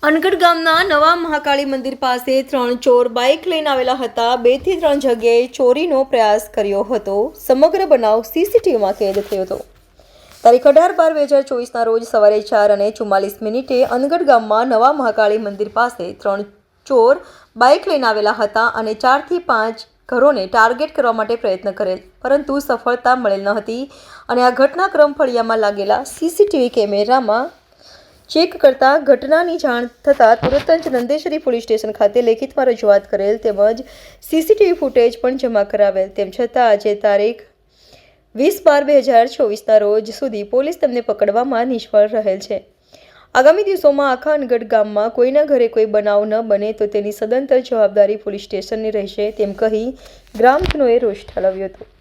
અનગઢ ગામના નવા મહાકાળી મંદિર પાસે 3 ચોર બાઇક લઈને આવેલા હતા. 2 થી 3 જગ્યાએ ચોરીનો પ્રયાસ કર્યો હતો. સમગ્ર બનાવ સીસીટીવીમાં કેદ થયો હતો. તારીખ 18/12/2024ના રોજ સવારે 4:44 અનગઢ ગામમાં નવા મહાકાળી મંદિર પાસે 3 ચોર બાઇક લઈને આવેલા હતા અને 4 થી 5 ઘરોને ટાર્ગેટ કરવા માટે પ્રયત્ન કરેલ, પરંતુ સફળતા મળેલ ન હતી. અને આ ઘટનાક્રમ ફળિયામાં લાગેલા સીસીટીવી કેમેરામાં ચેક કરતા ઘટનાની જાણ થતાં તુરંત જ નંદેશ્વરી પોલીસ સ્ટેશન ખાતે લેખિતમાં રજૂઆત કરેલ તેમજ સીસીટીવી ફૂટેજ પણ જમા કરાવેલ. તેમ છતાં આજે તારીખ 20/12/2024ના રોજ સુધી પોલીસ તેમને પકડવામાં નિષ્ફળ રહેલ છે. આગામી દિવસોમાં આખા અનગઢ ગામમાં કોઈના ઘરે કોઈ બનાવ ન બને તો તેની સદંતર જવાબદારી પોલીસ સ્ટેશનની રહેશે તેમ કહી ગ્રામજનોએ રોષ ઠાલવ્યો હતો.